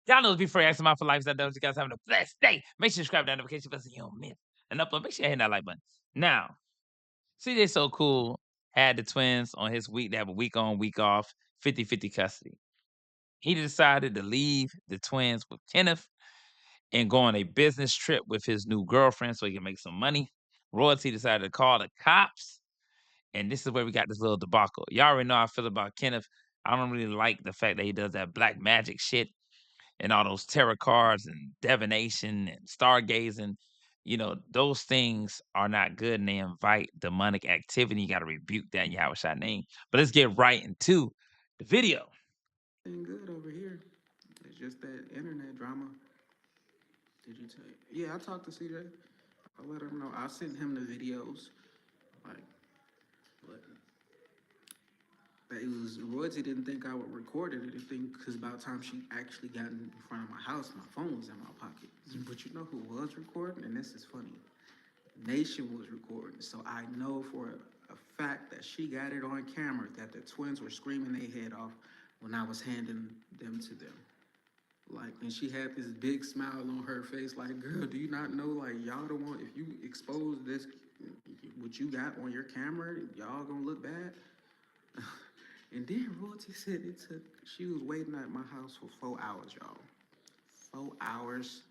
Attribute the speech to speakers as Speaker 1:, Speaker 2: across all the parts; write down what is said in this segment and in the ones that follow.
Speaker 1: Y'all know before you ask them out for life, that you guys having a blessed day. Make sure you subscribe that notification button so you don't miss an upload. Make sure you hit that like button. Now, CJ So Cool had the twins on his week. They have a week on, week off, 50-50 custody. He decided to leave the twins with Kenneth and go on a business trip with his new girlfriend so he can make some money. Royalty decided to call the cops, and this is where we got this little debacle. Y'all already know how I feel about Kenneth. I don't really like the fact that he does that black magic shit and all those tarot cards and divination and stargazing. You know, those things are not good and they invite demonic activity. You got to rebuke that in Yahweh name. But let's get right into the video.
Speaker 2: Good over here. It's just that internet drama. Did you tell? Yeah, I talked to CJ. I let him know. I sent him the videos. Like, but it was Royalty didn't think I would record it or anything because by the time she actually got in front of my house, my phone was in my pocket. But you know who was recording? And this is funny. Nation was recording, so I know for a fact that she got it on camera that the twins were screaming their head off when I was handing them to them. Like, and she had this big smile on her face, like, girl, do you not know, like, y'all don't want, if you expose this, what you got on your camera, y'all gonna look bad? And then Royalty said she was waiting at my house for 4 hours, y'all. 4 hours.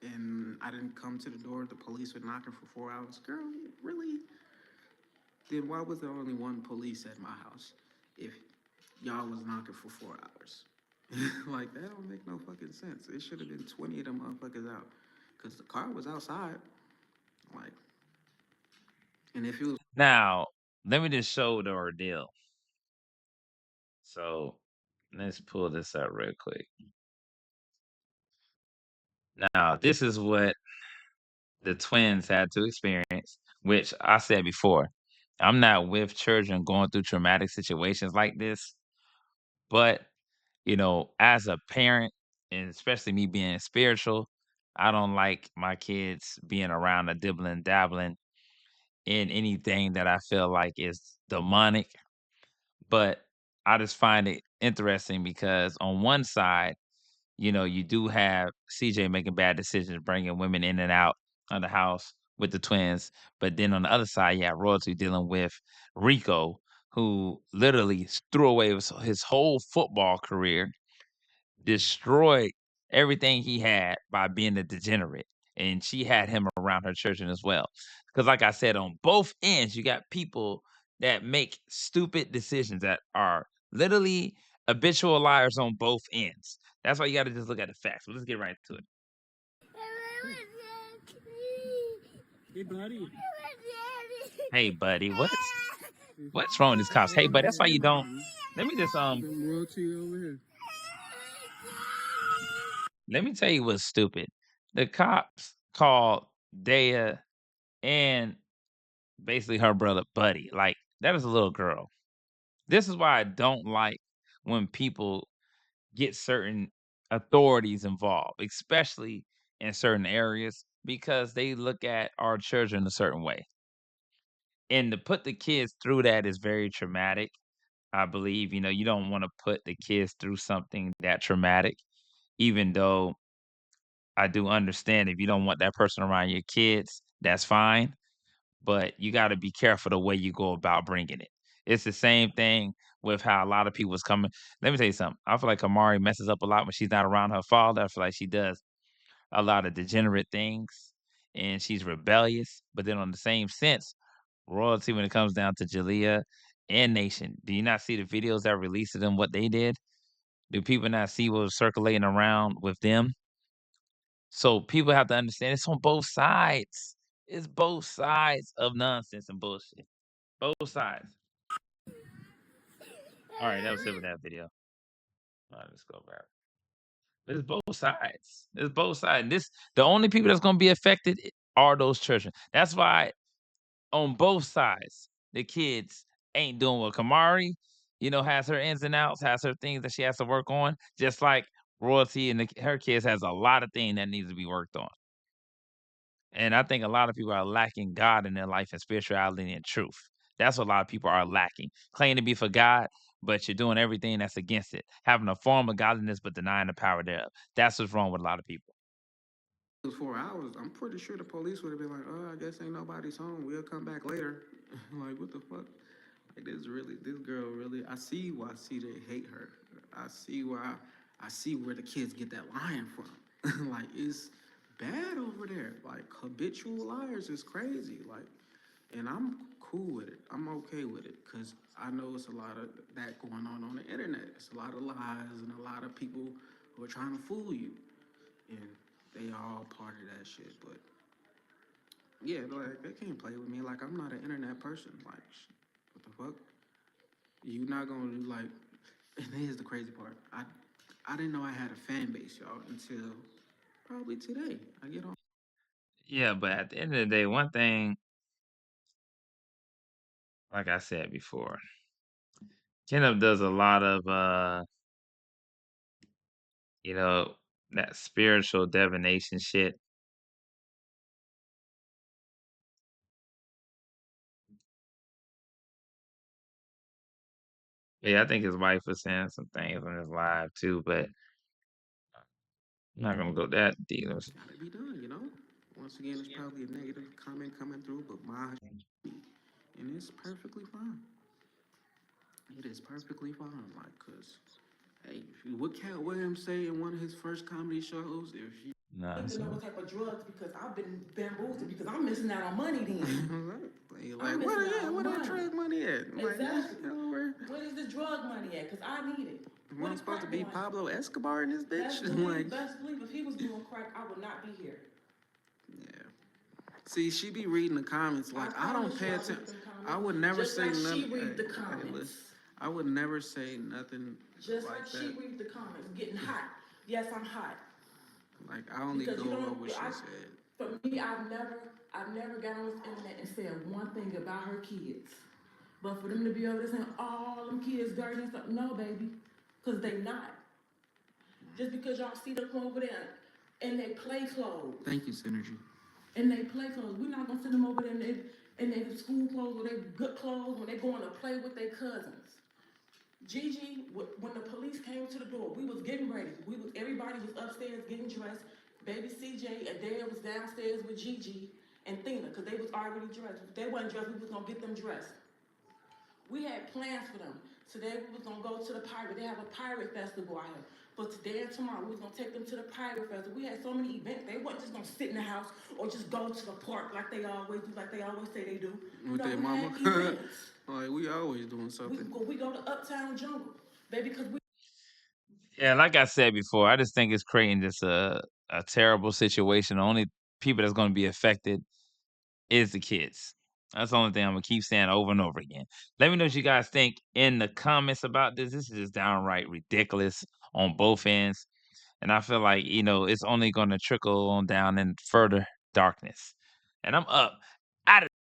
Speaker 2: And I didn't come to the door. The police were knocking for 4 hours. Girl, really? Then why was there only one police at my house if y'all was knocking for 4 hours? Like, that don't make no fucking sense. It should have been 20 of them motherfuckers out. Because the car was outside. Like, and if it was.
Speaker 1: Now, let me just show the ordeal. So let's pull this up real quick. Now, this is what the twins had to experience, which I said before. I'm not with children going through traumatic situations like this, but you know, as a parent, and especially me being spiritual, I don't like my kids being around a dibbling dabbling in anything that I feel like is demonic. But I just find it interesting because on one side, you know, you do have CJ making bad decisions, bringing women in and out of the house with the twins. But then on the other side, you have Royalty dealing with Rico, who literally threw away his whole football career, destroyed everything he had by being a degenerate. And she had him around her children as well. Because, like I said, on both ends, you got people that make stupid decisions that are literally habitual liars on both ends. That's why you got to just look at the facts. So let's get right to it.
Speaker 2: Hey, buddy.
Speaker 1: Hey, buddy, what's wrong with these cops? Hey, buddy, that's why you don't. Let me just
Speaker 2: Royalty over here.
Speaker 1: let me tell you what's stupid. The cops called Daya and basically her brother Buddy. Like, that is a little girl. This is why I don't like when people get certain authorities involved, especially in certain areas, because they look at our children a certain way. And to put the kids through that is very traumatic. I believe, you know, you don't want to put the kids through something that traumatic, even though I do understand if you don't want that person around your kids, that's fine. But you got to be careful the way you go about bringing it. It's the same thing with how a lot of people is coming. Let me tell you something. I feel like Amari messes up a lot when she's not around her father. I feel like she does a lot of degenerate things and she's rebellious. But then on the same sense, Royalty when it comes down to Jalea and Nation, do you not see the videos that released of them what they did? Do people not see what was circulating around with them? So people have to understand it's on both sides. It's both sides of nonsense and bullshit. Both sides. All right, that was it with that video. All right, let's go back. It's both sides. It's both sides. The only people that's gonna be affected are those children. That's why on both sides, the kids ain't doing what Kamari, you know, has her ins and outs, has her things that she has to work on, just like Royalty and her kids has a lot of things that needs to be worked on. And I think a lot of people are lacking God in their life and spirituality and truth. That's what a lot of people are lacking. Claim to be for God, but you're doing everything that's against it. Having a form of godliness, but denying the power thereof. That's what's wrong with a lot of people.
Speaker 2: It was 4 hours. I'm pretty sure the police would have been like, "Oh, I guess ain't nobody's home. We'll come back later." Like, what the fuck? Like, this girl really. I see why they hate her. I see why. I see where the kids get that lying from. Like, it's bad over there. Like, habitual liars is crazy. Like, and I'm cool with it. I'm okay with it because I know it's a lot of that going on the internet. It's a lot of lies and a lot of people who are trying to fool you, and they are all part of that shit. But yeah, like they can't play with me. Like I'm not an internet person. Like what the fuck? You not gonna do like? And here's the crazy part. I didn't know I had a fan base, y'all, until probably today. I get on.
Speaker 1: Yeah, but at the end of the day, one thing, like I said before, Kenneth does a lot of you know, that spiritual divination shit. Yeah, I think his wife was saying some things on his live too, but I'm not gonna go that deep.
Speaker 2: Gotta be done, you know. Once again, it's probably a negative comment coming through, but my and it's perfectly fine. It is perfectly fine. Like, cause hey, what Cat Williams say in one of his first comedy shows? If you
Speaker 1: Nah,
Speaker 3: Need to know
Speaker 1: so
Speaker 3: what type of drugs because I've been bamboozled because I'm missing out on money then.
Speaker 2: like,
Speaker 3: I'm
Speaker 2: what?
Speaker 3: missing out
Speaker 2: Yeah,
Speaker 3: on
Speaker 2: where that
Speaker 3: money.
Speaker 2: drug money at? Like,
Speaker 3: Exactly.
Speaker 2: you know, where
Speaker 3: Where is the drug money at? Because I need it.
Speaker 2: am
Speaker 3: What
Speaker 2: I
Speaker 3: is
Speaker 2: supposed to
Speaker 3: crack
Speaker 2: be
Speaker 3: doing?
Speaker 2: Pablo Escobar in this bitch?
Speaker 3: Best believe,
Speaker 2: Like,
Speaker 3: best believe if he was doing crack, I would not be here.
Speaker 2: yeah. See, she be reading the comments
Speaker 3: I
Speaker 2: like I don't
Speaker 3: promise you
Speaker 2: pay
Speaker 3: I
Speaker 2: attention.
Speaker 3: read them
Speaker 2: I
Speaker 3: comments.
Speaker 2: would never
Speaker 3: Just
Speaker 2: say
Speaker 3: like she
Speaker 2: nothing.
Speaker 3: read the
Speaker 2: Hey, listen,
Speaker 3: comments.
Speaker 2: I would never say nothing
Speaker 3: Just like
Speaker 2: like
Speaker 3: she
Speaker 2: that.
Speaker 3: read the comments. Getting hot. Yes, I'm hot.
Speaker 2: Like I only
Speaker 3: Because
Speaker 2: go
Speaker 3: you
Speaker 2: over
Speaker 3: don't
Speaker 2: what she
Speaker 3: I
Speaker 2: said.
Speaker 3: for me I've never got on this internet and said one thing about her kids. But for them to be over there saying, all them kids dirty and stuff, no, baby, because they not. Just because y'all see them come over there and they play clothes,
Speaker 2: Thank you, Synergy.
Speaker 3: and they play clothes, we're not gonna send them over there in their school clothes or their good clothes when they going to play with their cousins. Gigi, when the police came to the door, we was getting ready. Everybody was upstairs getting dressed. Baby CJ and Dad was downstairs with Gigi and Thina, because they was already dressed. If they wasn't dressed, we was gonna get them dressed. We had plans for them. Today we was gonna go to the pirate. They have a pirate festival out here. But today and tomorrow we was gonna take them to the pirate festival. We had so many events. They wasn't just gonna sit in the house or just go to the park like they always do, like they always say they do.
Speaker 2: With
Speaker 3: No,
Speaker 2: their
Speaker 3: we
Speaker 2: mama.
Speaker 3: had events.
Speaker 2: Like we always doing something.
Speaker 3: We go to Uptown Jungle, baby, because we
Speaker 1: yeah, like I said before, I just think it's creating just a terrible situation. The only people that's gonna be affected is the kids. That's the only thing I'm gonna keep saying over and over again. Let me know what you guys think in the comments about this. This is just downright ridiculous on both ends. And I feel like, it's only gonna trickle on down in further darkness. And I'm up. Out of